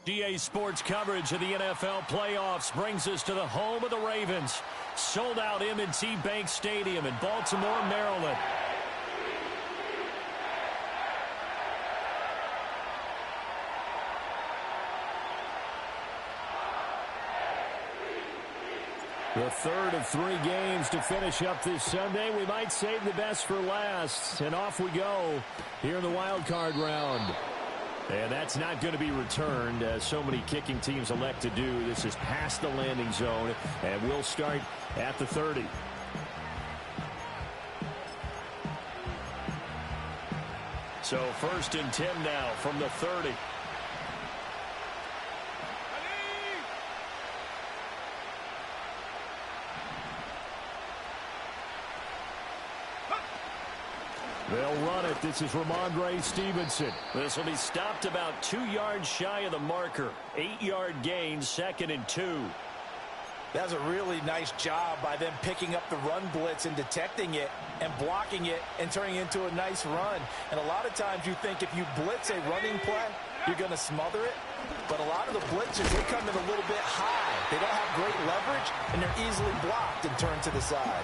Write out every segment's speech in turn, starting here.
EA Sports coverage of the NFL playoffs brings us to the home of the Ravens. Sold out M&T Bank Stadium in Baltimore, Maryland. The third of 3 games to finish up this Sunday. We might save the best for last. And off we go here in the wild card round. And that's not going to be returned, as so many kicking teams elect to do. This is past the landing zone, and we'll start at the 30. So 1st and 10 now from the 30. They'll run it. This is Ramondre Stevenson. This will be stopped about 2 yards shy of the marker. 8-yard gain, 2nd and 2. That's a really nice job by them picking up the run blitz and detecting it and blocking it and turning it into a nice run. And a lot of times you think if you blitz a running play, you're going to smother it. But a lot of the blitzers, they come in a little bit high. They don't have great leverage, and they're easily blocked and turned to the side.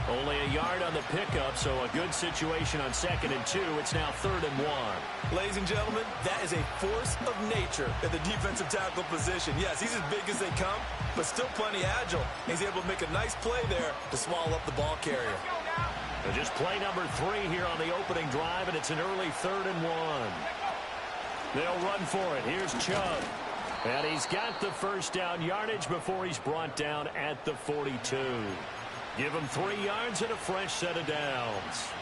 Only a yard on the pickup, so a good situation on 2nd and 2. It's now 3rd and 1. Ladies and gentlemen, that is a force of nature at the defensive tackle position. Yes, he's as big as they come, but still plenty agile. He's able to make a nice play there to swallow up the ball carrier. And just play number 3 here on the opening drive, and it's an early 3rd and 1. They'll run for it. Here's Chubb. And he's got the first down yardage before he's brought down at the 42. Give him 3 yards and a fresh set of downs.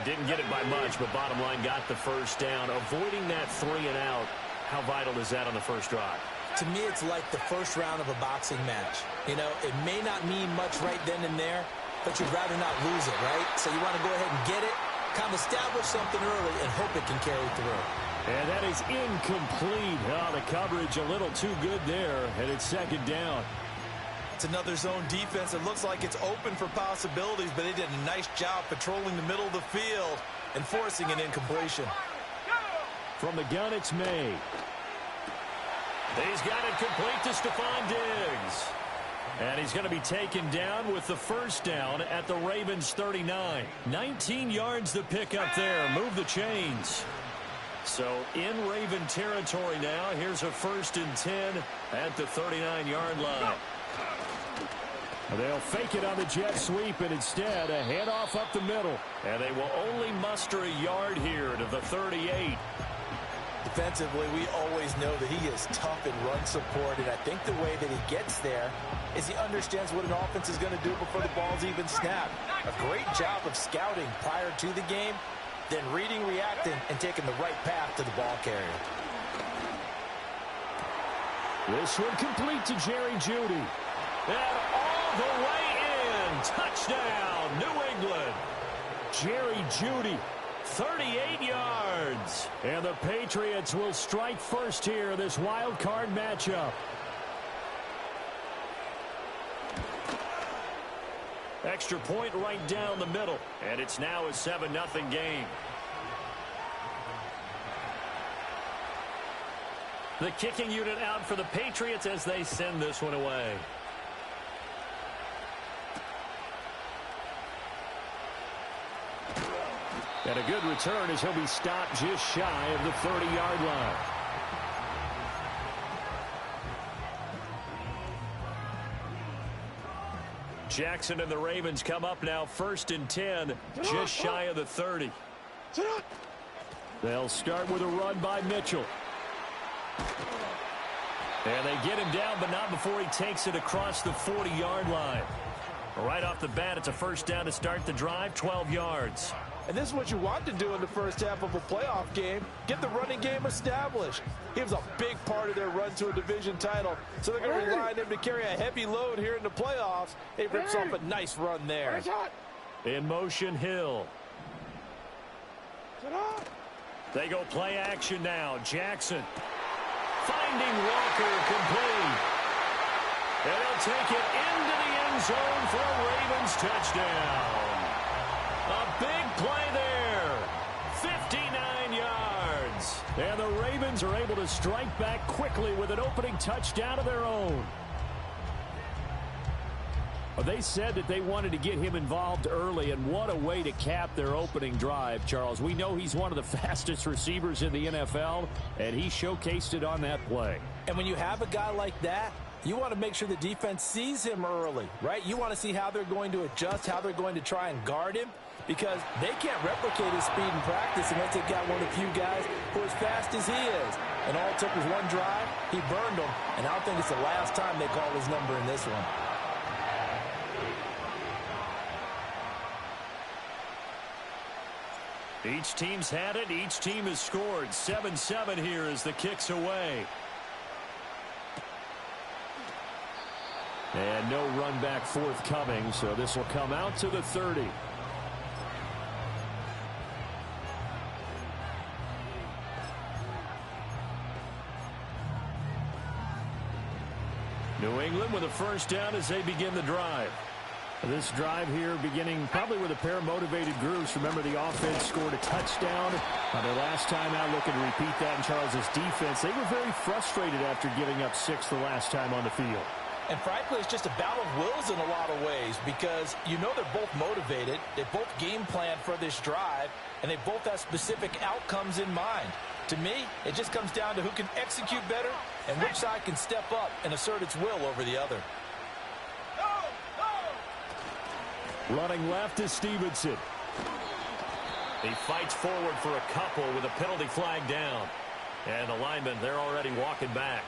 Didn't get it by much, but bottom line got the first down. Avoiding that 3 and out, how vital is that on the first drive? To me, it's like the first round of a boxing match. You know, it may not mean much right then and there, but you'd rather not lose it, right? So you want to go ahead and get it, kind of establish something early, and hope it can carry through. And that is incomplete. Oh, the coverage a little too good there, and it's 2nd down. It's another zone defense. It looks like it's open for possibilities, but they did a nice job patrolling the middle of the field and forcing an incompletion. From the gun, it's May. He's got it complete to Stephon Diggs. And he's going to be taken down with the first down at the Ravens 39. 19 yards to pick up there. Move the chains. So in Raven territory now. Here's a 1st and 10 at the 39-yard line. They'll fake it on the jet sweep, and instead a handoff up the middle. And they will only muster a yard here to the 38. Defensively, we always know that he is tough in run support, and I think the way that he gets there is he understands what an offense is going to do before the ball's even snapped. A great job of scouting prior to the game, then reading, reacting, and taking the right path to the ball carrier. This one complete to Jerry Jeudy. And all the way in. Touchdown, New England. Jerry Jeudy, 38 yards. And the Patriots will strike first here in this wild card matchup. Extra point right down the middle. And it's now a 7-0 game. The kicking unit out for the Patriots as they send this one away. And a good return as he'll be stopped just shy of the 30-yard line. Jackson and the Ravens come up now 1st and 10, just shy of the 30. They'll start with a run by Mitchell. And they get him down, but not before he takes it across the 40-yard line. Right off the bat, it's a first down to start the drive, 12 yards. And this is what you want to do in the first half of a playoff game. Get the running game established. He was a big part of their run to a division title. So they're going to rely on him to carry a heavy load here in the playoffs. He rips off a nice run there. In motion, Hill. They go play action now. Jackson finding Walker complete. And they'll take it into the end zone for a Ravens touchdown. A big play there. 59 yards. And the Ravens are able to strike back quickly with an opening touchdown of their own. They said that they wanted to get him involved early, and what a way to cap their opening drive, Charles. We know he's one of the fastest receivers in the NFL, and he showcased it on that play. And when you have a guy like that, you want to make sure the defense sees him early, right? You want to see how they're going to adjust, how they're going to try and guard him, because they can't replicate his speed in practice unless they've got one of the few guys who are as fast as he is. And all it took was one drive. He burned them, and I don't think it's the last time they call his number in this one. Each team's had it. Each team has scored. 7-7 here as the kick's away. And no run back forthcoming, so this will come out to the 30. New England with a first down as they begin the drive. This drive here beginning probably with a pair of motivated groups. Remember, the offense scored a touchdown their last time out, looking to repeat that in Charles's defense. They were very frustrated after giving up 6 the last time on the field. And frankly, it's just a battle of wills in a lot of ways, because you know they're both motivated, they both game plan for this drive, and they both have specific outcomes in mind. To me, it just comes down to who can execute better and which side can step up and assert its will over the other. Running left is Stevenson. He fights forward for a couple with a penalty flag down. And the linemen, they're already walking back.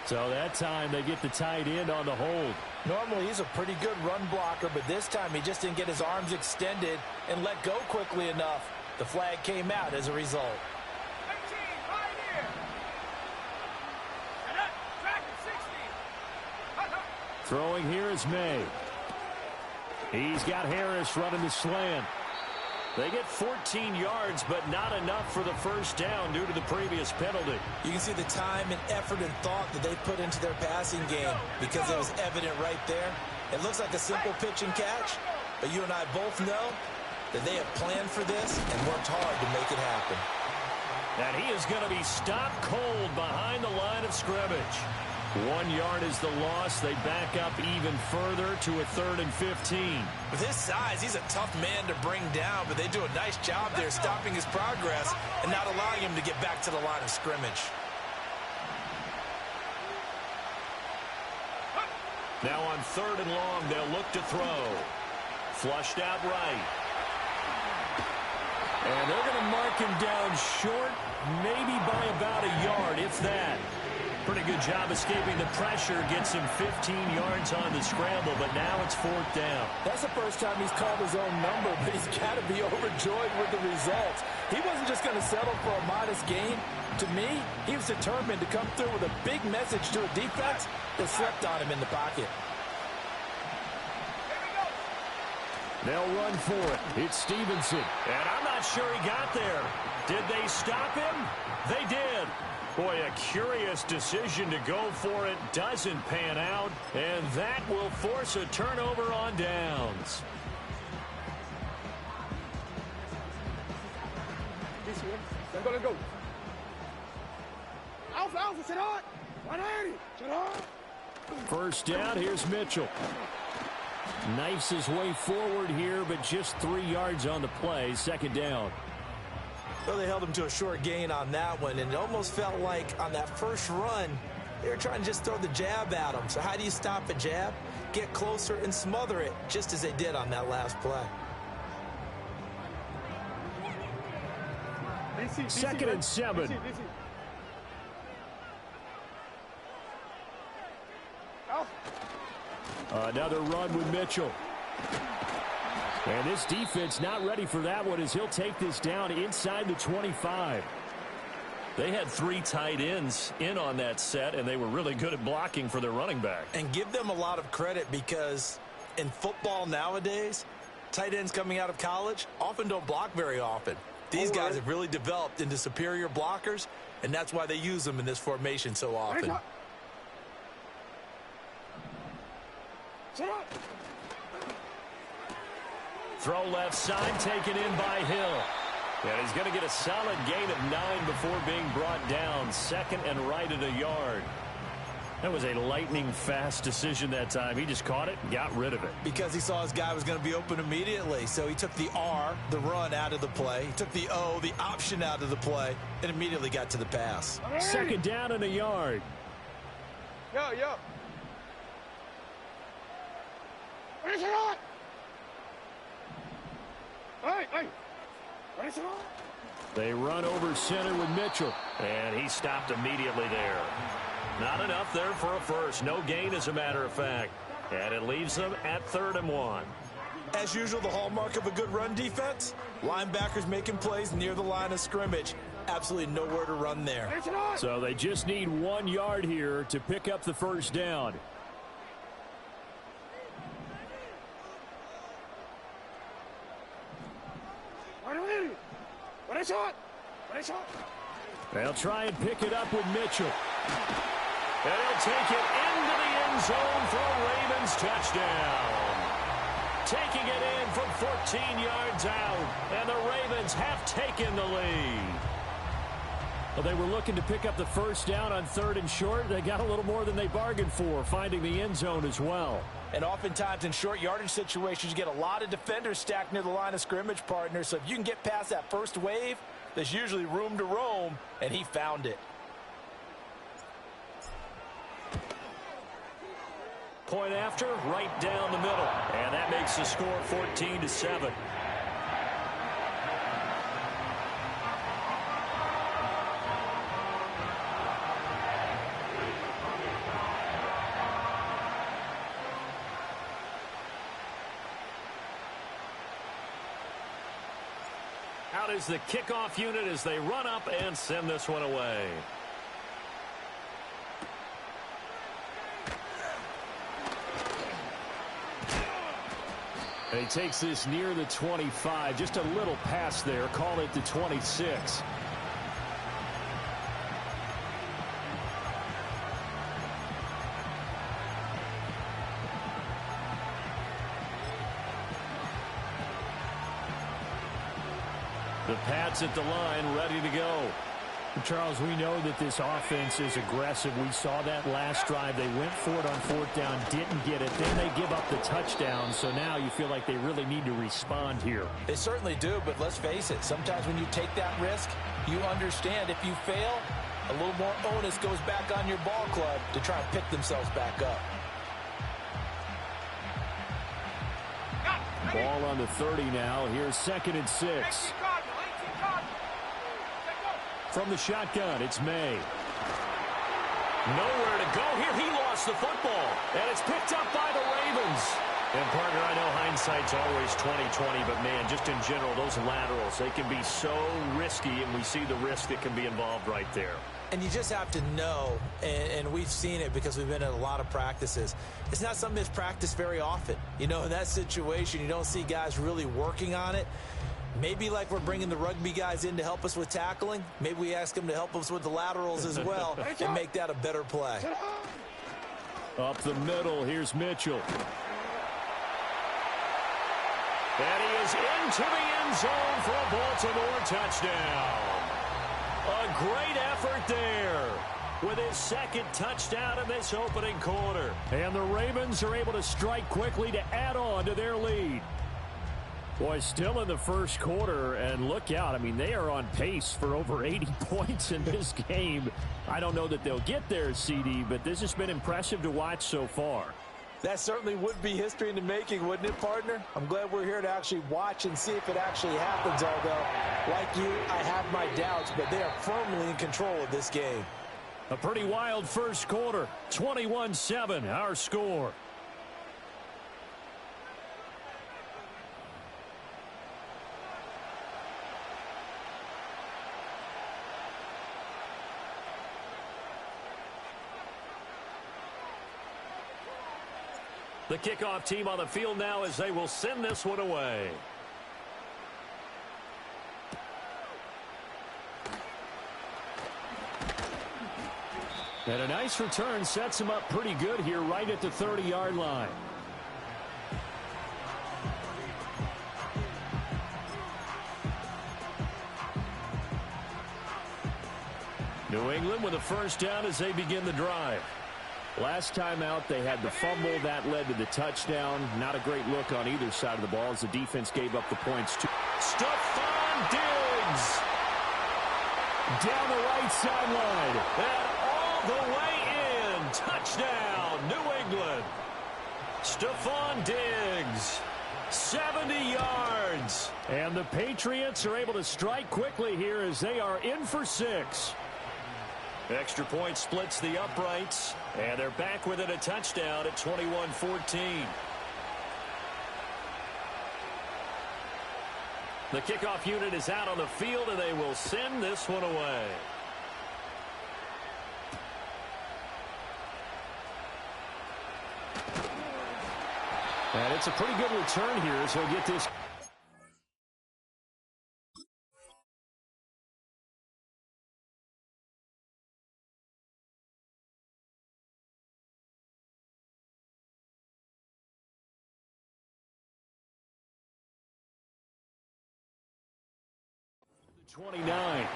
So that time they get the tight end on the hold. Normally he's a pretty good run blocker, but this time he just didn't get his arms extended and let go quickly enough. The flag came out as a result. Throwing here is May. He's got Harris running the slant. They get 14 yards, but not enough for the first down due to the previous penalty. You can see the time and effort and thought that they put into their passing game, because it was evident right there. It looks like a simple pitch and catch, but you and I both know that they have planned for this and worked hard to make it happen. And he is going to be stopped cold behind the line of scrimmage. 1 yard is the loss. They back up even further to a 3rd and 15. With his size, he's a tough man to bring down, but they do a nice job there stopping his progress and not allowing him to get back to the line of scrimmage. Now on 3rd and long, they'll look to throw. Flushed out right. And they're going to mark him down short, maybe by about a yard, if that. Pretty good job escaping the pressure. Gets him 15 yards on the scramble, but now it's 4th down. That's the first time he's called his own number, but he's got to be overjoyed with the results. He wasn't just going to settle for a modest gain. To me, he was determined to come through with a big message to a defense that slept on him in the pocket. They'll run for it. It's Stevenson. And I'm not sure he got there. Did they stop him? They did. Boy, a curious decision to go for it. Doesn't pan out. And that will force a turnover on downs. Let's go. Alpha, sit on. 180. Sit on. First down, here's Mitchell. Knifes his way forward here, but just 3 yards on the play. 2nd down. Well, they held him to a short gain on that one, and it almost felt like on that first run, they were trying to just throw the jab at him. So how do you stop a jab? Get closer and smother it, just as they did on that last play. 2nd and 7. Another run with Mitchell. And this defense not ready for that one as he'll take this down inside the 25. They had 3 tight ends in on that set, and they were really good at blocking for their running back. And give them a lot of credit, because in football nowadays, tight ends coming out of college often don't block very often. These guys have really developed into superior blockers, and that's why they use them in this formation so often. Throw left side, taken in by Hill. And he's going to get a solid gain of 9 before being brought down. Second and right at a yard. That was a lightning-fast decision that time. He just caught it and got rid of it. Because he saw his guy was going to be open immediately. So he took the R, the run, out of the play. He took the O, the option, out of the play, and immediately got to the pass. Second down and a yard. Yo. What is it on? Hey. What is it on? They run over center with Mitchell. And he stopped immediately there. Not enough there for a first. No gain, as a matter of fact. And it leaves them at 3rd and 1. As usual, the hallmark of a good run defense, linebackers making plays near the line of scrimmage. Absolutely nowhere to run there. So they just need 1 yard here to pick up the first down. What is it? They'll try and pick it up with Mitchell. And he'll take it into the end zone for a Ravens touchdown. Taking it in from 14 yards out. And the Ravens have taken the lead. Well, they were looking to pick up the first down on 3rd and short. They got a little more than they bargained for, finding the end zone as well. And oftentimes in short yardage situations, you get a lot of defenders stacked near the line of scrimmage, partner. So if you can get past that first wave, there's usually room to roam, and he found it. Point after, right down the middle. And that makes the score 14-7. Out is the kickoff unit as they run up and send this one away. And he takes this near the 25. Just a little pass there. Call it the 26. The Pats at the line, ready to go. Charles, we know that this offense is aggressive. We saw that last drive. They went for it on 4th down, didn't get it. Then they give up the touchdown. So now you feel like they really need to respond here. They certainly do, but let's face it. Sometimes when you take that risk, you understand if you fail, a little more onus goes back on your ball club to try and pick themselves back up. Ball on the 30 now. Here's 2nd and 6. From the shotgun, it's May. Nowhere to go here. He lost the football. And it's picked up by the Ravens. And, partner, I know hindsight's always 20/20, but, man, just in general, those laterals, they can be so risky, and we see the risk that can be involved right there. And you just have to know, and we've seen it because we've been at a lot of practices, it's not something that's practiced very often. You know, in that situation, you don't see guys really working on it. Maybe like we're bringing the rugby guys in to help us with tackling, maybe we ask them to help us with the laterals as well and make that a better play. Up the middle, here's Mitchell. And he is into the end zone for a Baltimore touchdown. A great effort there with his 2nd touchdown in this opening quarter. And the Ravens are able to strike quickly to add on to their lead. Boy, still in the first quarter, and look out. I mean, they are on pace for over 80 points in this game. I don't know that they'll get there, CD, but this has been impressive to watch so far. That certainly would be history in the making, wouldn't it, partner? I'm glad we're here to actually watch and see if it actually happens, although, like you, I have my doubts, but they are firmly in control of this game. A pretty wild first quarter. 21-7, our score. The kickoff team on the field now as they will send this one away. And a nice return sets him up pretty good here right at the 30-yard line. New England with a first down as they begin the drive. Last time out, they had the fumble. That led to the touchdown. Not a great look on either side of the ball as the defense gave up the points. Stephon Diggs down the right sideline and all the way in. Touchdown, New England. Stephon Diggs, 70 yards. And the Patriots are able to strike quickly here as they are in for 6. Extra point splits the uprights, and they're back within a touchdown at 21-14. The kickoff unit is out on the field, and they will send this one away. And it's a pretty good return here as he'll get this. The 29.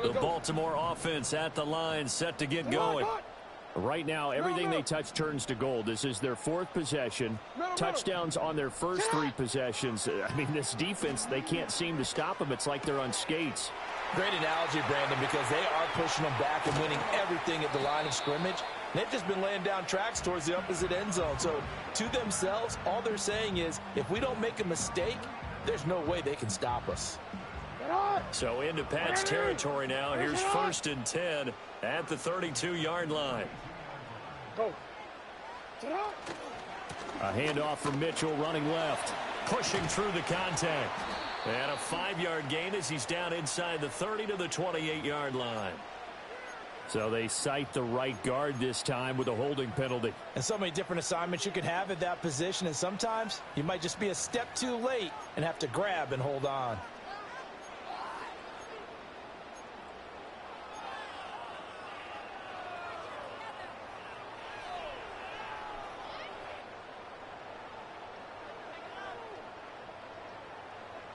The Baltimore offense at the line, set to get going. Right now, everything they touch turns to gold. This is their 4th possession. Touchdowns on their first 3 possessions. I mean, this defense, they can't seem to stop them. It's like they're on skates. Great analogy, Brandon, because they are pushing them back and winning everything at the line of scrimmage. They've just been laying down tracks towards the opposite end zone. So, to themselves, all they're saying is, if we don't make a mistake, there's no way they can stop us. So into Pat's territory now. Here's 1st and 10 at the 32-yard line. Go. A handoff from Mitchell running left. Pushing through the contact. And a 5-yard gain as he's down inside the 30 to the 28-yard line. So they cite the right guard this time with a holding penalty. And so many different assignments you can have at that position. And sometimes you might just be a step too late and have to grab and hold on.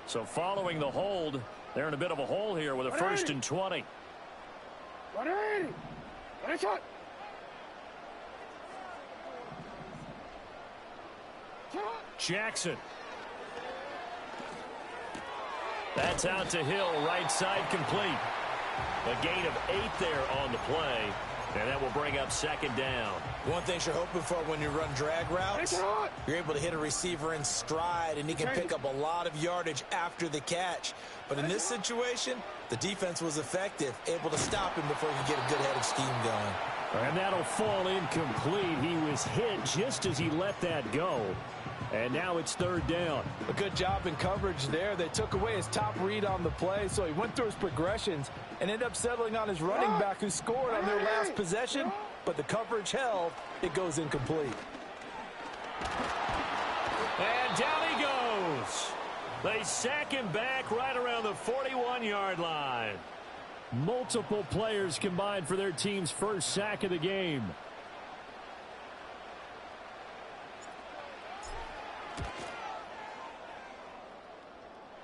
So following the hold, they're in a bit of a hole here with a 1st and 20. Jackson. That's out to Hill, right side complete. A gain of 8 there on the play, and that will bring up 2nd down. One thing you're hoping for when you run drag routes, you're able to hit a receiver in stride, and he can pick up a lot of yardage after the catch. But in this situation, the defense was effective, able to stop him before he could get a good-headed scheme going. And that'll fall incomplete. He was hit just as he let that go. And now it's 3rd down. A good job in coverage there. They took away his top read on the play, so he went through his progressions and ended up settling on his running back who scored on their last possession, but the coverage held. It goes incomplete. And down he goes. They sack him back right around the 41-yard line. Multiple players combined for their team's first sack of the game.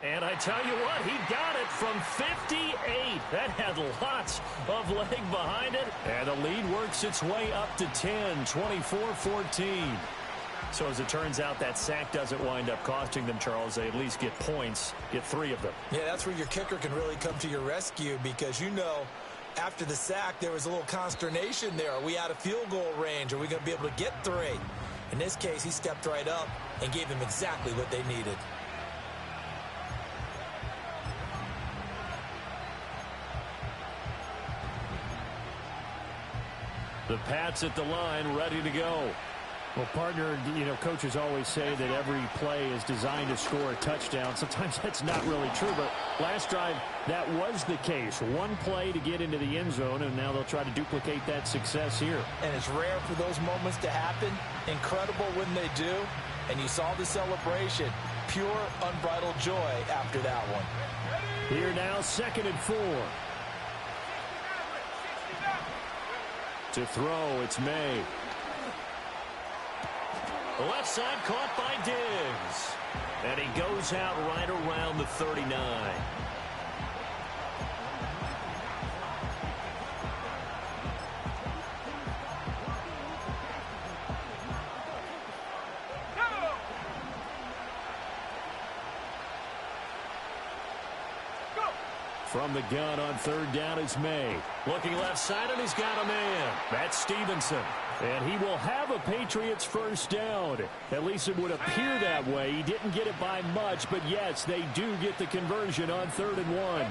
And I tell you what, he got it from 58. That had lots of leg behind it. And the lead works its way up to 10, 24-14. So as it turns out, that sack doesn't wind up costing them, Charles. They at least get points, get 3 of them. Yeah, that's where your kicker can really come to your rescue because, you know, after the sack, there was a little consternation there. Are we out of field goal range? Are we going to be able to get 3? In this case, he stepped right up and gave them exactly what they needed. The Pats at the line, ready to go. Well, partner, you know, coaches always say that every play is designed to score a touchdown. Sometimes that's not really true, but last drive, that was the case. One play to get into the end zone, and now they'll try to duplicate that success here. And it's rare for those moments to happen. Incredible when they do. And you saw the celebration. Pure, unbridled joy after that one. Here now, 2nd and 4. To throw, it's May. Left side caught by Diggs. And he goes out right around the 39. From the gun on third down is May. Looking left side, and he's got a man. That's Stevenson. And he will have a Patriots first down. At least it would appear that way. He didn't get it by much, but yes, they do get the conversion on 3rd and 1.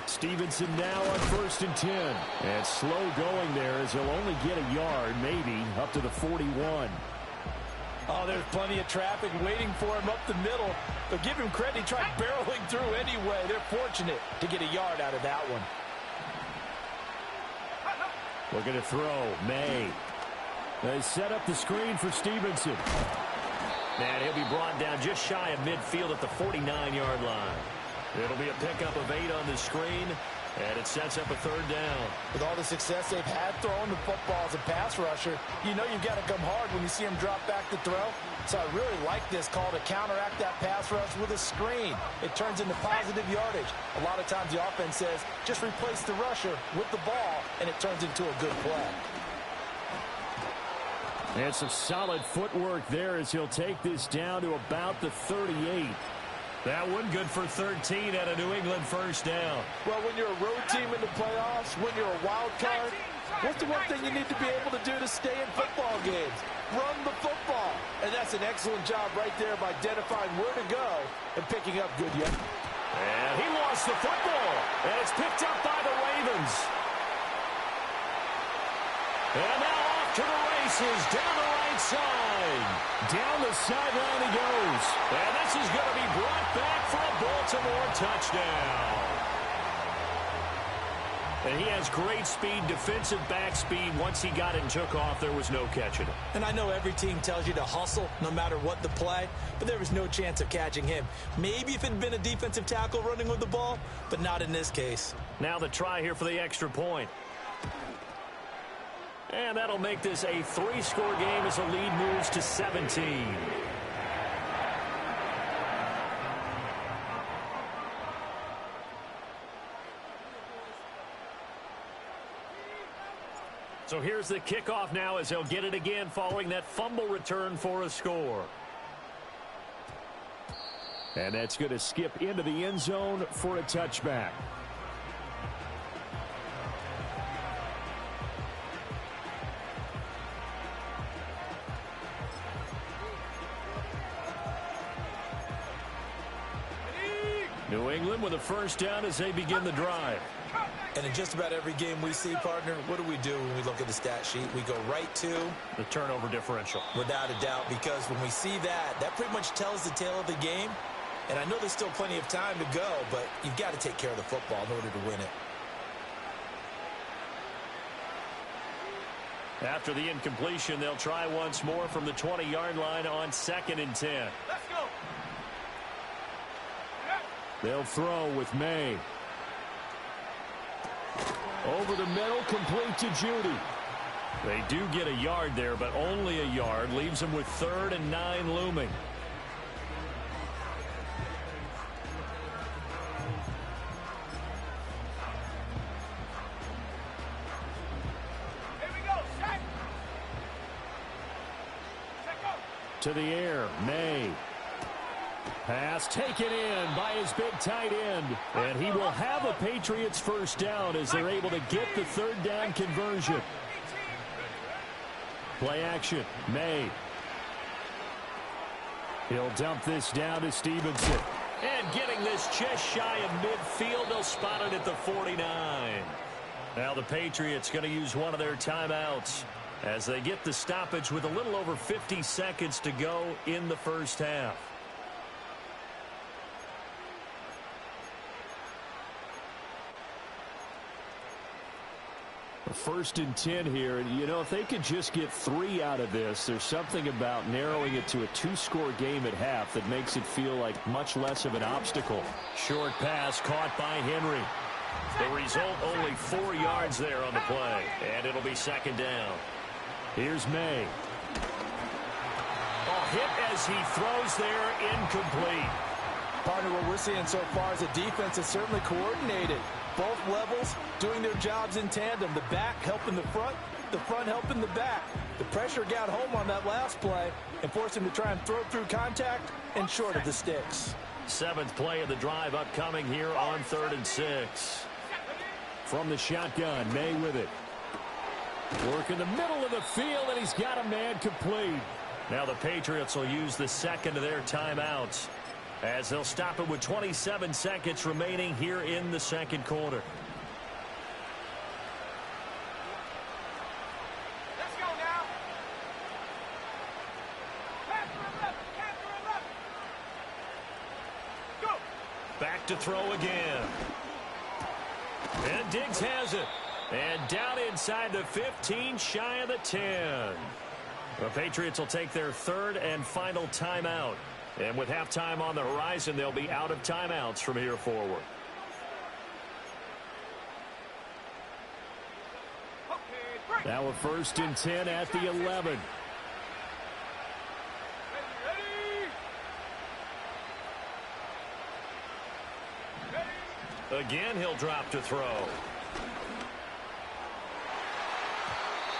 Stevenson now on 1st and 10. And slow going there as he'll only get a yard, maybe, up to the 41. Oh, there's plenty of traffic waiting for him up the middle. But give him credit, he tried barreling through anyway. They're fortunate to get a yard out of that one. Looking to throw, May. They set up the screen for Stevenson. And he'll be brought down just shy of midfield at the 49-yard line. It'll be a pickup of 8 on the screen, and it sets up a 3rd down. With all the success they've had throwing the football as a pass rusher, you know you've got to come hard when you see him drop back to throw. So I really like this call to counteract that pass rush with a screen. It turns into positive yardage. A lot of times the offense says, just replace the rusher with the ball, and it turns into a good play. And some solid footwork there as he'll take this down to about the 38. That one good for 13 at a New England first down. Well, when you're a road team in the playoffs, when you're a wild card, what's the one thing you need to be able to do to stay in football games? Run the football. And that's an excellent job right there of identifying where to go and picking up good yards. And he lost the football. And it's picked up by the Ravens. And now off to the races down the right side. Down the sideline he goes. And this is going to be brought back for a Baltimore touchdown. And he has great speed, defensive back speed. Once he got it and took off, there was no catching him. And I know every team tells you to hustle no matter what the play, but there was no chance of catching him. Maybe if it had been a defensive tackle running with the ball, but not in this case. Now the try here for the extra point. And that'll make this a 3-score game as the lead moves to 17. So here's the kickoff now as he'll get it again following that fumble return for a score. And that's going to skip into the end zone for a touchback. New England with a first down as they begin the drive. And in just about every game we see, partner, what do we do when we look at the stat sheet? We go right to the turnover differential. Without a doubt, because when we see that, that pretty much tells the tale of the game. And I know there's still plenty of time to go, but you've got to take care of the football in order to win it. After the incompletion, they'll try once more from the 20-yard line on 2nd and 10. Let's go. They'll throw with May. Over the middle, complete to Judy. They do get a yard there, but only a yard. Leaves them with 3rd and 9 looming. Here we go. Set. Set, go. To the air, May. Pass taken in by his big tight end. And he will have a Patriots first down as they're able to get the 3rd down conversion. Play action, May. He'll dump this down to Stevenson. And getting this just shy of midfield, they'll spot it at the 49. Now the Patriots going to use one of their timeouts as they get the stoppage with a little over 50 seconds to go in the first half. First and 10 here, and you know, if they could just get 3 out of this, there's something about narrowing it to a 2-score game at half that makes it feel like much less of an obstacle. Short pass caught by Henry. The result, only 4 yards there on the play. And it'll be second down. Here's May. Hit as he throws there, incomplete. Partner, what we're seeing so far is a defense that's certainly coordinated. Both levels doing their jobs in tandem. The back helping the front helping the back. The pressure got home on that last play and forced him to try and throw through contact and short of the sticks. 7th play of the drive upcoming here on 3rd and 6. From the shotgun, May with it. Work in the middle of the field, and he's got a man complete. Now the Patriots will use the second of their timeouts as they'll stop it with 27 seconds remaining here in the second quarter. Let's go now. Go. Back to throw again. And Diggs has it. And down inside the 15, shy of the 10. The Patriots will take their 3rd and final timeout. And with halftime on the horizon, they'll be out of timeouts from here forward. Now a 1st and 10 at the 11. Again, he'll drop to throw.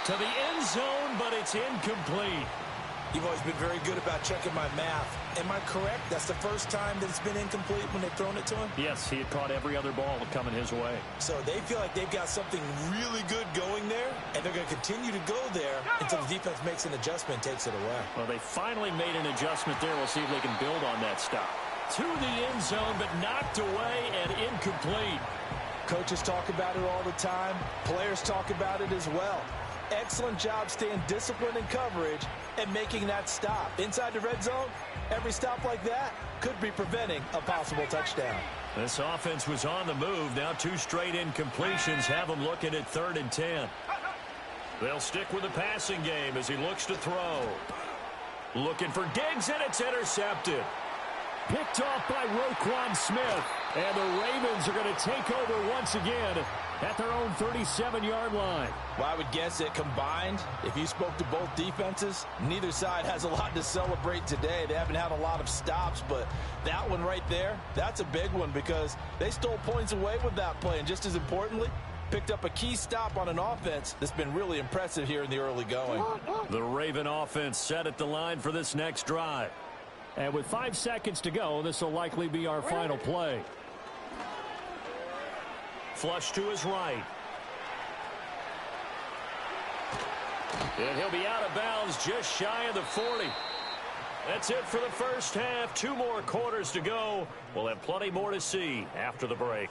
To the end zone, but it's incomplete. You've always been very good about checking my math. Am I correct? That's the first time that it's been incomplete when they've thrown it to him? Yes, he had caught every other ball coming his way. So they feel like they've got something really good going there, and they're going to continue to go there until the defense makes an adjustment and takes it away. Well, they finally made an adjustment there. We'll see if they can build on that stop. To the end zone, but knocked away and incomplete. Coaches talk about it all the time. Players talk about it as well. Excellent job staying disciplined in coverage and making that stop. Inside the red zone, every stop like that could be preventing a possible touchdown. This offense was on the move. Now 2 straight incompletions have them looking at 3rd and 10. They'll stick with the passing game as he looks to throw. Looking for Diggs, and it's intercepted. Picked off by Roquan Smith. And the Ravens are going to take over once again at their own 37-yard line. Well, I would guess that combined, if you spoke to both defenses, neither side has a lot to celebrate today. They haven't had a lot of stops, but that one right there, that's a big one because they stole points away with that play. And just as importantly, picked up a key stop on an offense that's been really impressive here in the early going. The Raven offense set at the line for this next drive. And with 5 seconds to go, this will likely be our final play. Flush to his right. And he'll be out of bounds just shy of the 40. That's it for the first half. 2 more quarters to go. We'll have plenty more to see after the break.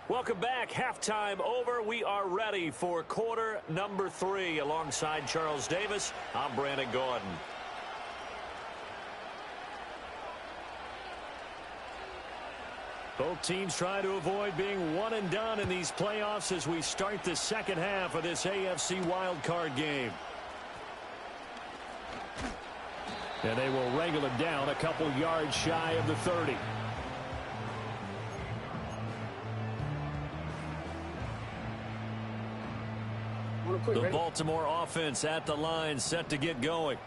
Welcome back. Halftime over. We are ready for quarter number 3. Alongside Charles Davis, I'm Brandon Gordon. Both teams try to avoid being one and done in these playoffs as we start the second half of this AFC wildcard game. And they will wrangle him down a couple yards shy of the 30. The Baltimore offense at the line, set to get going.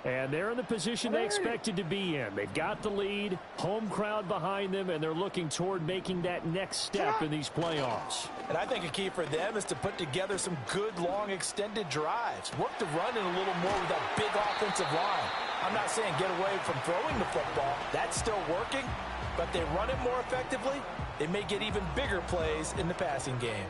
And they're in the position they expected to be in. They've got the lead, home crowd behind them, and they're looking toward making that next step in these playoffs. And I think a key for them is to put together some good, long, extended drives. Work the run in a little more with that big offensive line. I'm not saying get away from throwing the football. That's still working. But they run it more effectively, they may get even bigger plays in the passing game.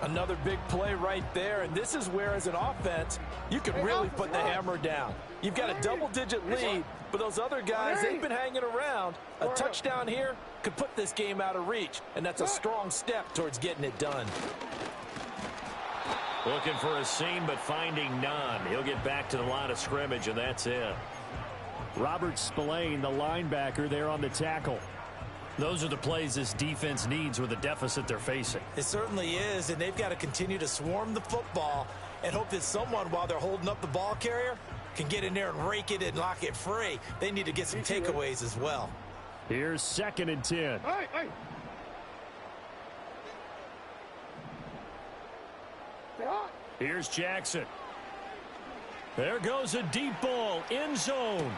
Another big play right there, and this is where, as an offense, you can really put the hammer down. You've got a double-digit lead, but those other guys, they've been hanging around. A touchdown here could put this game out of reach, and that's a strong step towards getting it done. Looking for a seam, but finding none. He'll get back to the line of scrimmage, and that's it. Robert Spillane, the linebacker, there on the tackle. Those are the plays this defense needs with the deficit they're facing. It certainly is, and they've got to continue to swarm the football and hope that someone, while they're holding up the ball carrier, can get in there and rake it and lock it free. They need to get some takeaways as well. Here's 2nd and 10. Hey. Here's Jackson. There goes a deep ball, end zone.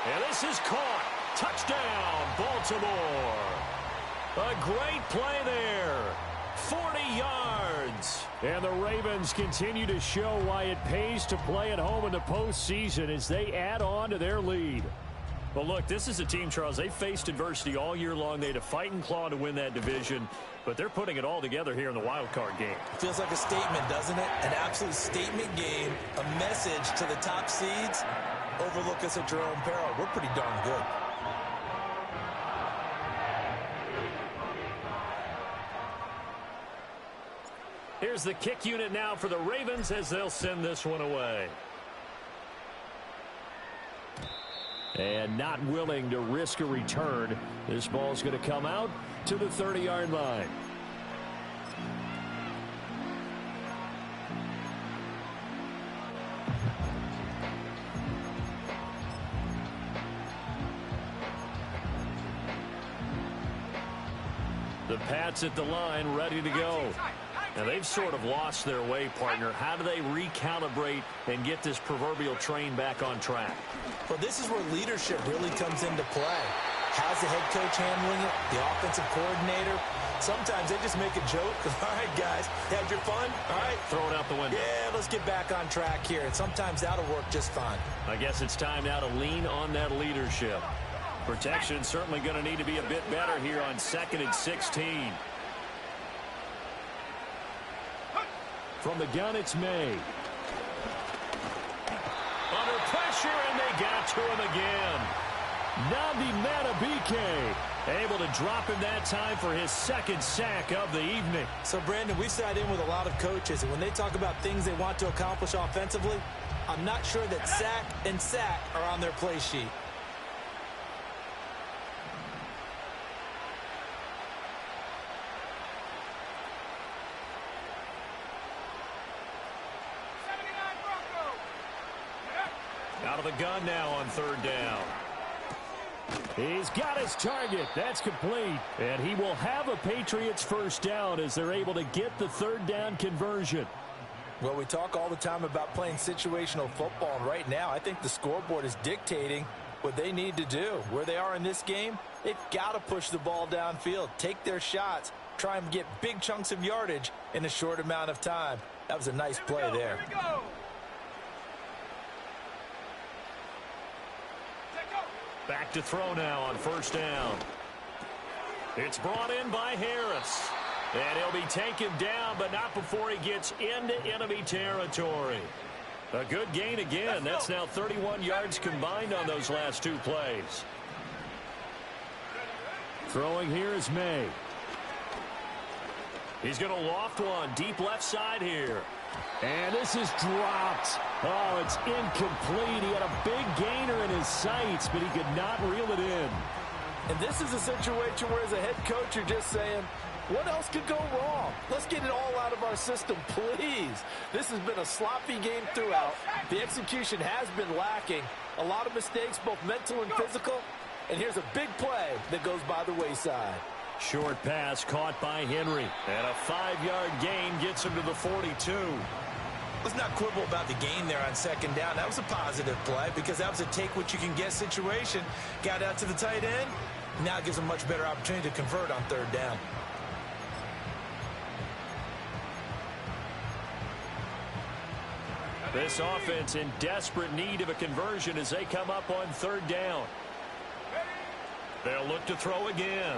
And this is caught. Touchdown, Baltimore. A great play there. 40 yards. And the Ravens continue to show why it pays to play at home in the postseason as they add on to their lead. Well, look, this is a team, Charles, they faced adversity all year long. They had to fight and claw to win that division, but they're putting it all together here in the wild card game. Feels like a statement, doesn't it? An absolute statement game, a message to the top seeds. Overlook us at your own peril. We're pretty darn good. Here's the kick unit now for the Ravens as they'll send this one away. And not willing to risk a return. This ball's going to come out to the 30-yard line. The Pats at the line, ready to go. Now, they've sort of lost their way, partner. How do they recalibrate and get this proverbial train back on track? Well, this is where leadership really comes into play. How's the head coach handling it? The offensive coordinator? Sometimes they just make a joke. All right, guys, had your fun? All right. Throw it out the window. Yeah, let's get back on track here. And sometimes that'll work just fine. I guess it's time now to lean on that leadership. Protection certainly going to need to be a bit better here on 2nd and 16. From the gun, it's May. Under pressure, and they got to him again. Nnamdi Madubuike able to drop him that time for his 2nd sack of the evening. So, Brandon, we sat in with a lot of coaches, and when they talk about things they want to accomplish offensively, I'm not sure that sack and sack are on their play sheet. Out of the gun now on 3rd down. He's got his target. That's complete. And he will have a Patriots 1st down as they're able to get the 3rd down conversion. Well, we talk all the time about playing situational football, and right now I think the scoreboard is dictating what they need to do. Where they are in this game, they've got to push the ball downfield, take their shots, try and get big chunks of yardage in a short amount of time. That was a nice play there. Back to throw now on 1st down. It's brought in by Harris. And he'll be taken down, but not before he gets into enemy territory. A good gain again. That's now 31 yards combined on those last 2 plays. Throwing here is May. He's going to loft one deep left side here. And this is dropped. Oh, it's incomplete. He had a big gainer in his sights, but he could not reel it in. And this is a situation where, as a head coach, you're just saying, what else could go wrong? Let's get it all out of our system, please. This has been a sloppy game throughout. The execution has been lacking. A lot of mistakes, both mental and physical. And here's a big play that goes by the wayside. Short pass caught by Henry. And a 5-yard gain gets him to the 42. Let's not quibble about the gain there on 2nd down. That was a positive play because that was a take-what-you-can-get situation. Got out to the tight end. Now gives a much better opportunity to convert on 3rd down. This offense in desperate need of a conversion as they come up on 3rd down. They'll look to throw again.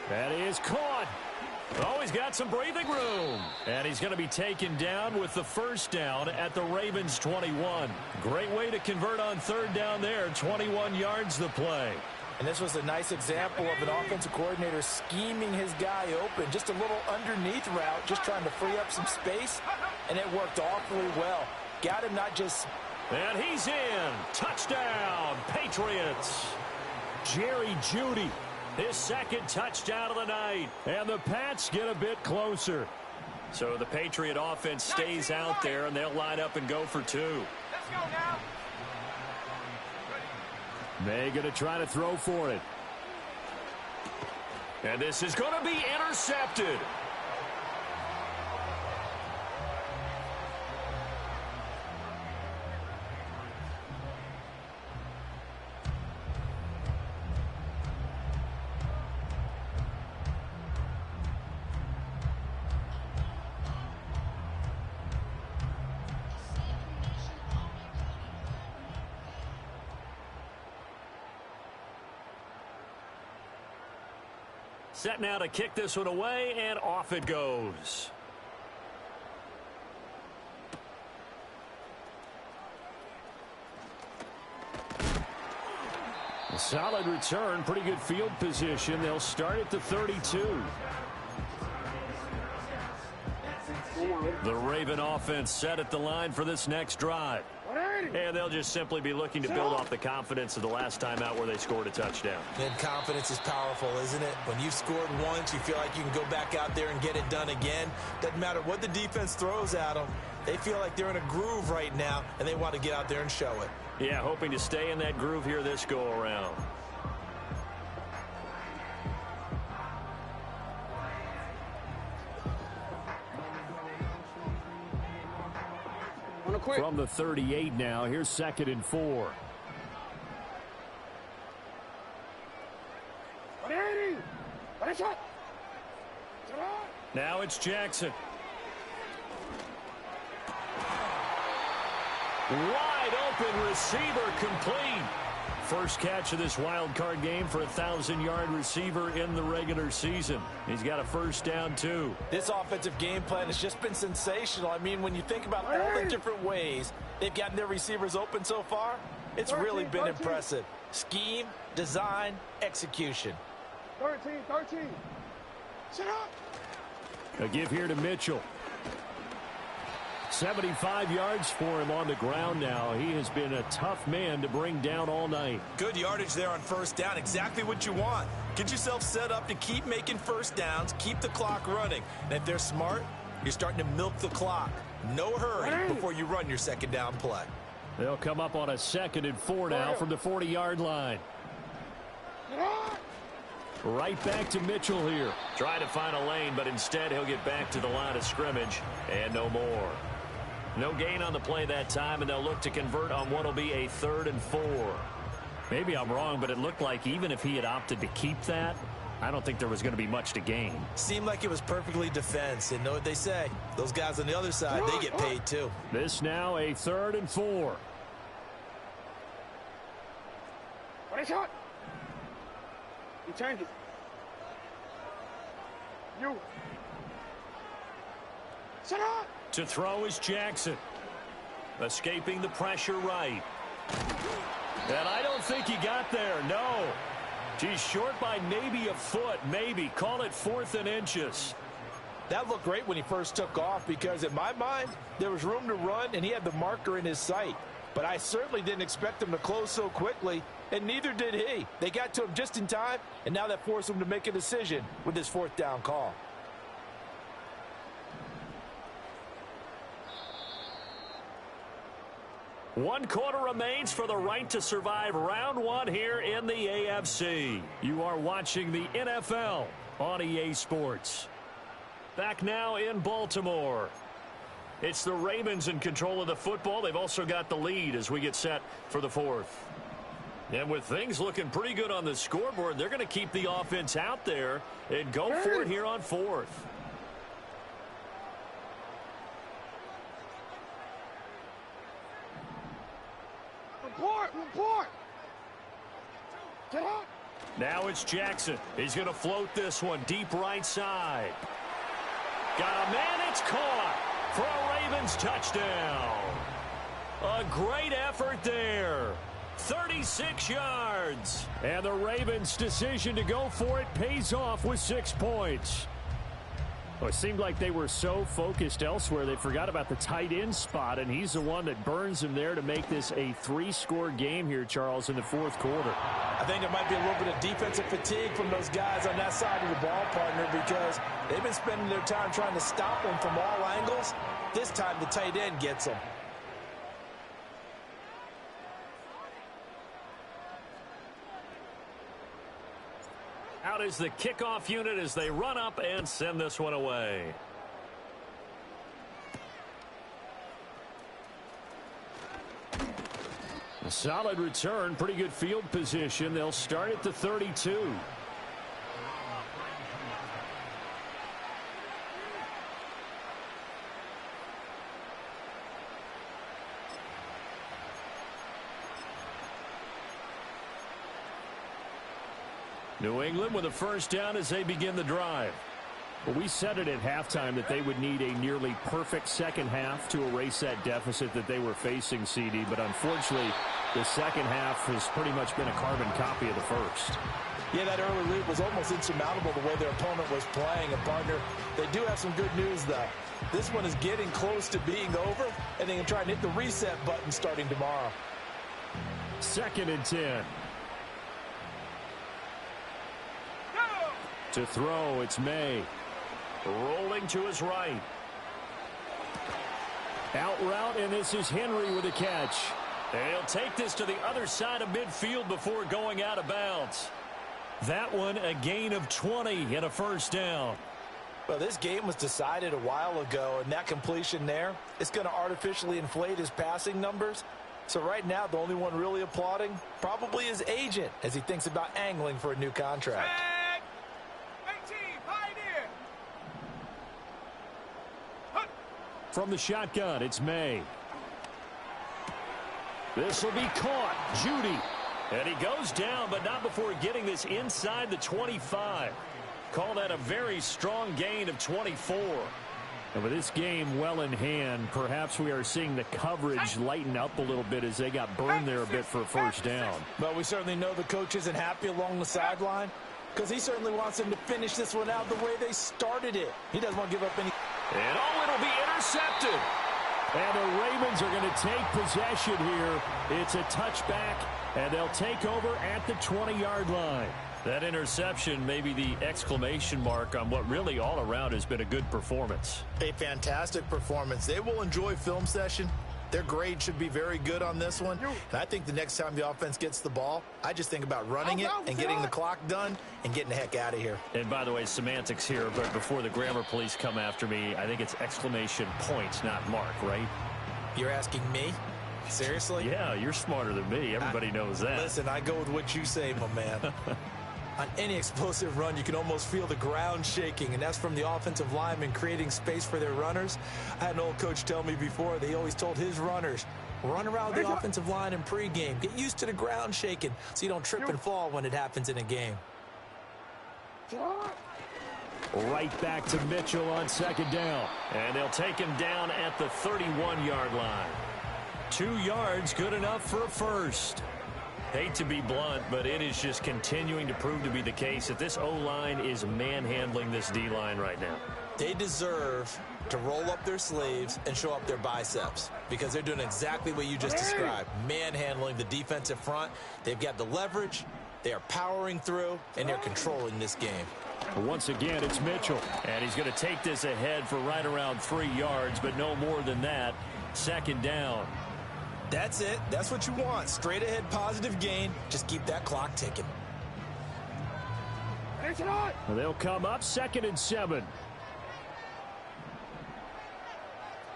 That is caught. Oh, he's got some breathing room. And he's going to be taken down with the 1st down at the Ravens 21. Great way to convert on 3rd down there. 21 yards the play. And this was a nice example of an offensive coordinator scheming his guy open. Just a little underneath route, just trying to free up some space. And it worked awfully well. Got him not just... And he's in. Touchdown, Patriots. Jerry Jeudy, his second touchdown of the night. And the Pats get a bit closer. So the Patriot offense stays out there, and they'll line up and go for two. Let's go now. May going to try to throw for it. And this is going to be intercepted. Set now to kick this one away, and off it goes. A solid return, pretty good field position. They'll start at the 32. The Raven offense set at the line for this next drive. And they'll just simply be looking to build off the confidence of the last time out where they scored a touchdown. And confidence is powerful, isn't it? When you've scored once, you feel like you can go back out there and get it done again. Doesn't matter what the defense throws at them. They feel like they're in a groove right now, and they want to get out there and show it. Yeah, hoping to stay in that groove here this go-around. From the 38 now, here's 2nd and 4. Now it's Jackson. Wide open receiver complete. First catch of this wild card game for a 1,000-yard receiver in the regular season. He's got a first down, too. This offensive game plan has just been sensational. I mean, when you think about all the different ways they've gotten their receivers open so far, it's really been impressive. Scheme, design, execution. 13. Shut up. A give here to Mitchell. 75 yards for him on the ground now. He has been a tough man to bring down all night. Good yardage there on first down. Exactly what you want. Get yourself set up to keep making first downs, keep the clock running. And if they're smart, you're starting to milk the clock. No hurry before you run your second down play. They'll come up on a 2nd and 4 now from the 40-yard line. Right back to Mitchell here. Trying to find a lane, but instead he'll get back to the line of scrimmage and no more. No gain on the play that time, and they'll look to convert on what will be a 3rd and 4. Maybe I'm wrong, but it looked like even if he had opted to keep that, I don't think there was going to be much to gain. Seemed like it was perfectly defense. And know what they say? Those guys on the other side, they get paid too. This now a 3rd and 4. What is shot? You change it. You. Shut up. To throw is Jackson. Escaping the pressure right. And I don't think he got there, no. He's short by maybe a foot, maybe. Call it 4th and inches. That looked great when he first took off because, in my mind, there was room to run and he had the marker in his sight. But I certainly didn't expect him to close so quickly, and neither did he. They got to him just in time, and now that forced him to make a decision with his 4th down call. One quarter remains for the right to survive round 1 here in the AFC. You are watching the NFL on EA Sports. Back now in Baltimore. It's the Ravens in control of the football. They've also got the lead as we get set for the 4th. And with things looking pretty good on the scoreboard, they're going to keep the offense out there and go for it here on 4th. Report. Get up. Now it's Jackson. He's going to float this one deep right side. Got a man. It's caught for a Ravens touchdown. A great effort there. 36 yards. And the Ravens' decision to go for it pays off with 6 points. Well, it seemed like they were so focused elsewhere they forgot about the tight end spot, and he's the one that burns him there to make this a 3-score game here, Charles, in the fourth quarter. I think there might be a little bit of defensive fatigue from those guys on that side of the ball, partner, because they've been spending their time trying to stop him from all angles. This time the tight end gets him. Out is the kickoff unit as they run up and send this one away. A solid return, pretty good field position. They'll start at the 32. New England with a first down as they begin the drive. Well, we said it at halftime that they would need a nearly perfect second half to erase that deficit that they were facing, CD. But unfortunately, the second half has pretty much been a carbon copy of the first. Yeah, that early lead was almost insurmountable the way their opponent was playing. And, partner, they do have some good news, though. This one is getting close to being over, and they can try and hit the reset button starting tomorrow. 2nd and 10. To throw, it's May. Rolling to his right. Out route, and this is Henry with a catch. And he'll take this to the other side of midfield before going out of bounds. That one a gain of 20 and a first down. Well, this game was decided a while ago, and that completion there is going to artificially inflate his passing numbers. So right now, the only one really applauding probably his agent as he thinks about angling for a new contract. From the shotgun, it's May. This will be caught. Judy. And he goes down, but not before getting this inside the 25. Call that a very strong gain of 24. And with this game well in hand, perhaps we are seeing the coverage lighten up a little bit as they got burned there a bit for a first down. But we certainly know the coach isn't happy along the sideline because he certainly wants them to finish this one out the way they started it. He doesn't want to give up any. And it'll be intercepted. And the Ravens are going to take possession here. It's a touchback, and they'll take over at the 20-yard line. That interception may be the exclamation mark on what really all around has been a good performance. A fantastic performance. They will enjoy film session. Their grade should be very good on this one. And I think the next time the offense gets the ball, I just think about running it and getting the clock done and getting the heck out of here. And by the way, semantics here, but before the grammar police come after me, I think it's exclamation point, not mark, right? You're asking me? Seriously? Yeah, you're smarter than me. Everybody knows that. Listen, I go with what you say, my man. On any explosive run, you can almost feel the ground shaking, and that's from the offensive linemen creating space for their runners. I had an old coach tell me before, they always told his runners, run around the offensive line in pregame. Get used to the ground shaking so you don't trip and fall when it happens in a game. Right back to Mitchell on 2nd down. And they'll take him down at the 31-yard line. 2 yards, good enough for a first. Hate to be blunt, but it is just continuing to prove to be the case that this O-line is manhandling this D-line right now. They deserve to roll up their sleeves and show up their biceps because they're doing exactly what you just described, manhandling the defensive front. They've got the leverage, they are powering through, and they're controlling this game. Once again, it's Mitchell. And he's going to take this ahead for right around 3 yards, but no more than that. 2nd down. That's it. That's what you want. Straight ahead positive gain. Just keep that clock ticking. They'll come up 2nd and 7.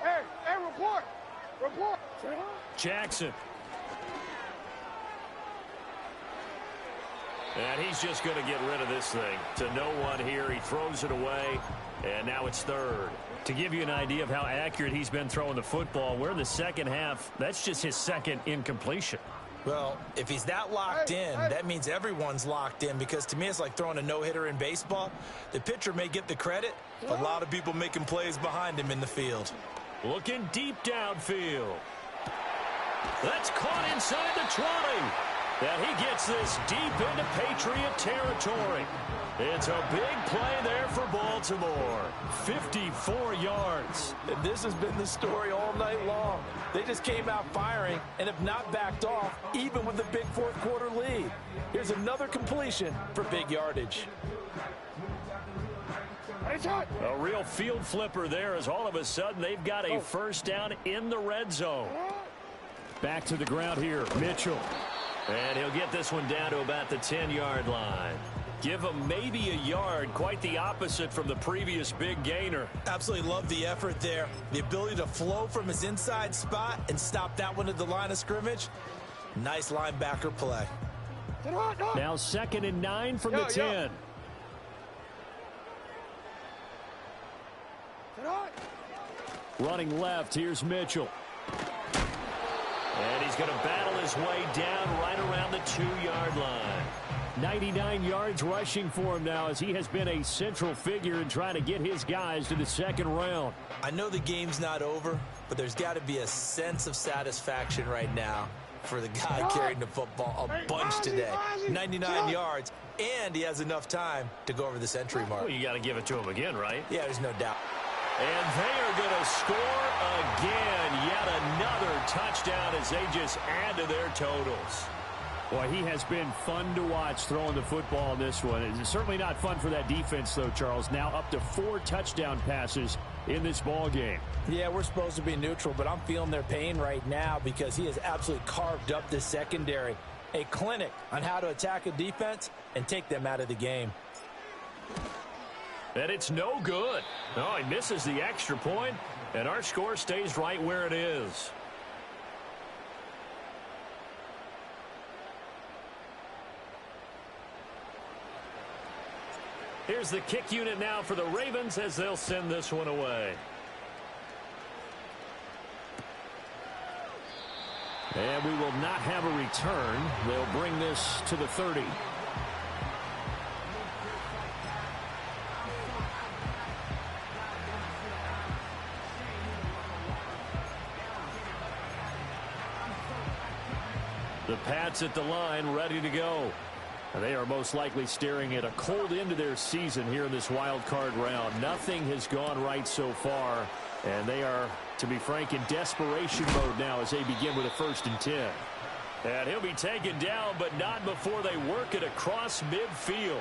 Hey, report. Jackson. And he's just going to get rid of this thing. To no one here. He throws it away. And now it's 3rd. To give you an idea of how accurate he's been throwing the football, we're in the second half. That's just his 2nd incompletion. Well, if he's that locked in, that means everyone's locked in because to me it's like throwing a no-hitter in baseball. The pitcher may get the credit, but a lot of people making plays behind him in the field. Looking deep downfield. That's caught inside the 20. And he gets this deep into Patriot territory. It's a big play there for Baltimore. 54 yards. And this has been the story all night long. They just came out firing and have not backed off, even with the big fourth quarter lead. Here's another completion for big yardage. A real field flipper there as all of a sudden they've got a first down in the red zone. Back to the ground here, Mitchell. And he'll get this one down to about the 10-yard line. Give him maybe a yard, quite the opposite from the previous big gainer. Absolutely love the effort there. The ability to flow from his inside spot and stop that one at the line of scrimmage. Nice linebacker play. Now 2nd and 9 from the 10. Running left, here's Mitchell. And he's going to battle his way down right around the 2-yard line. 99 yards rushing for him now as he has been a central figure in trying to get his guys to the second round. I know the game's not over, but there's got to be a sense of satisfaction right now for the guy carrying the football a bunch today. 99 yards, and he has enough time to go over the century mark. Well, you got to give it to him again, right? Yeah, there's no doubt. And they are going to score again. Yet another touchdown as they just add to their totals. Boy, he has been fun to watch throwing the football in this one. It's certainly not fun for that defense, though, Charles. Now up to 4 touchdown passes in this ball game. Yeah, we're supposed to be neutral, but I'm feeling their pain right now because he has absolutely carved up this secondary. A clinic on how to attack a defense and take them out of the game. And it's no good. Oh, he misses the extra point, and our score stays right where it is. Here's the kick unit now for the Ravens as they'll send this one away. And we will not have a return. They'll bring this to the 30. The Pats at the line, ready to go. They are most likely staring at a cold end to their season here in this wild card round. Nothing has gone right so far, and they are, to be frank, in desperation mode now as they begin with a 1st and 10. And he'll be taken down, but not before they work it across midfield.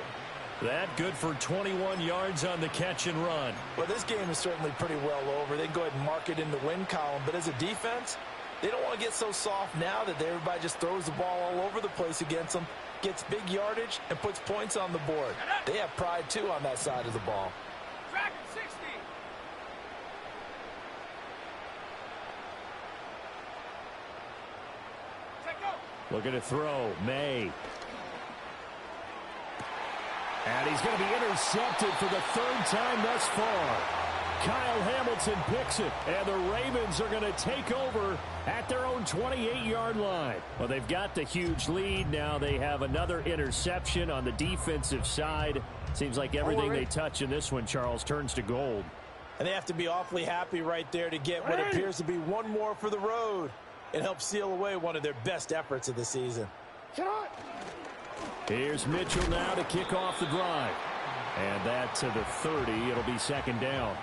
That good for 21 yards on the catch and run. Well, this game is certainly pretty well over. They can go ahead and mark it in the win column, but as a defense, they don't want to get so soft now that everybody just throws the ball all over the place against them, gets big yardage, and puts points on the board. They have pride, too, on that side of the ball. Track 60. Looking to throw. May. And he's going to be intercepted for the 3rd time thus far. Kyle Hamilton picks it, and the Ravens are going to take over at their own 28-yard line. Well, they've got the huge lead. Now they have another interception on the defensive side. Seems like everything they touch in this one, Charles, turns to gold. And they have to be awfully happy right there to get what appears to be one more for the road. It helps seal away one of their best efforts of the season. Here's Mitchell now to kick off the drive. And that to the 30. It'll be 2nd down.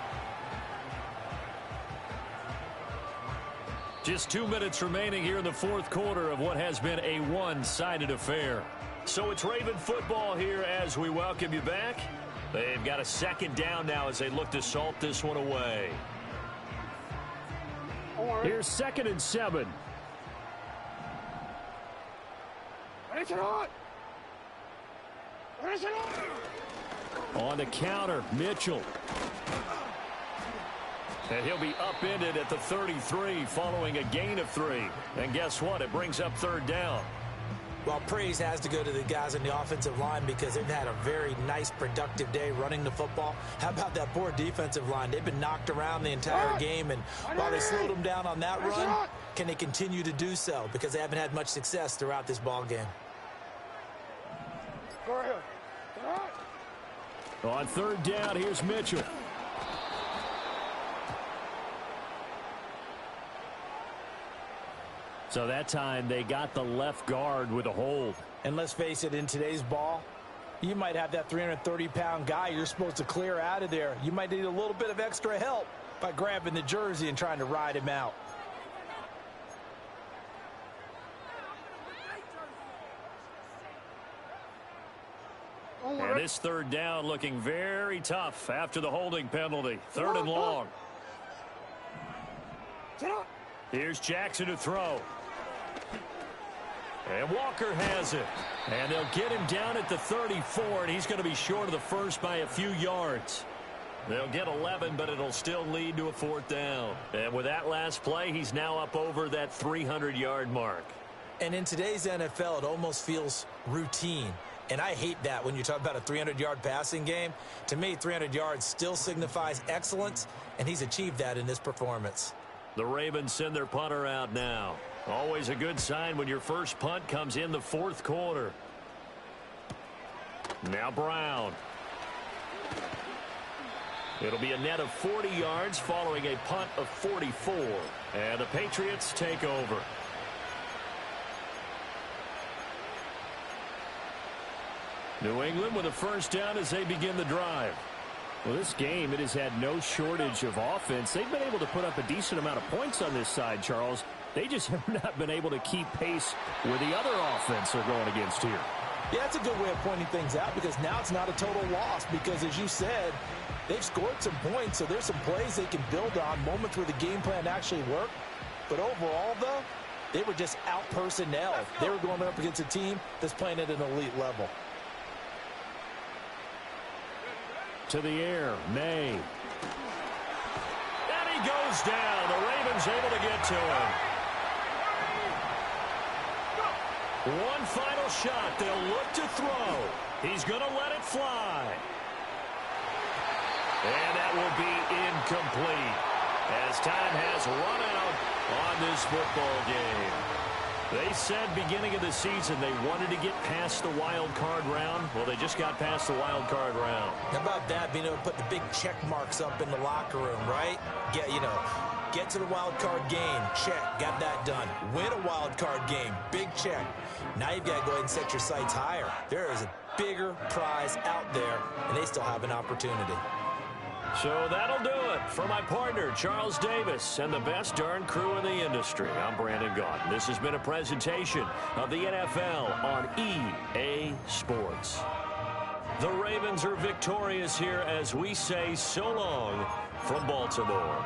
Just 2 minutes remaining here in the 4th quarter of what has been a one-sided affair. So it's Raven football here as we welcome you back. They've got a 2nd down now as they look to salt this one away. Here's 2nd and 7. On the counter, Mitchell. And he'll be upended at the 33 following a gain of 3. And guess what? It brings up 3rd down. Well, praise has to go to the guys on the offensive line because they've had a very nice, productive day running the football. How about that poor defensive line? They've been knocked around the entire game, and while they slowed them down on that run, can they continue to do so? Because they haven't had much success throughout this ball game. On 3rd down, here's Mitchell. So that time they got the left guard with a hold. And let's face it, in today's ball, you might have that 330-pound guy you're supposed to clear out of there. You might need a little bit of extra help by grabbing the jersey and trying to ride him out. And this third down looking very tough after the holding penalty. Third and long. Here's Jackson to throw. And Walker has it. And they'll get him down at the 34, and he's going to be short of the first by a few yards. They'll get 11, but it'll still lead to a fourth down. And with that last play, he's now up over that 300-yard mark. And in today's NFL, it almost feels routine. And I hate that when you talk about a 300-yard passing game. To me, 300 yards still signifies excellence, and he's achieved that in this performance. The Ravens send their punter out now. Always a good sign when your first punt comes in the fourth quarter. Now Brown. It'll be a net of 40 yards following a punt of 44. And the Patriots take over. New England with a first down as they begin the drive. Well, this game, it has had no shortage of offense. They've been able to put up a decent amount of points on this side, Charles. They just have not been able to keep pace with the other offense they're going against here. Yeah, that's a good way of pointing things out because now it's not a total loss because, as you said, they've scored some points, so there's some plays they can build on, moments where the game plan actually worked. But overall, though, they were just out-personnel. They were going up against a team that's playing at an elite level. To the air, May. And he goes down. The Ravens able to get to him. One final shot. They'll look to throw. He's going to let it fly. And that will be incomplete as time has run out on this football game. They said beginning of the season they wanted to get past the wild card round. Well, they just got past the wild card round. How about that, being able to put the big check marks up in the locker room, right? Get to the wild card game, check, got that done. Win a wild card game, big check. Now you've got to go ahead and set your sights higher. There is a bigger prize out there, and they still have an opportunity. So that'll do it for my partner, Charles Davis, and the best darn crew in the industry. I'm Brandon Gaudin. This has been a presentation of the NFL on EA Sports. The Ravens are victorious here as we say so long from Baltimore.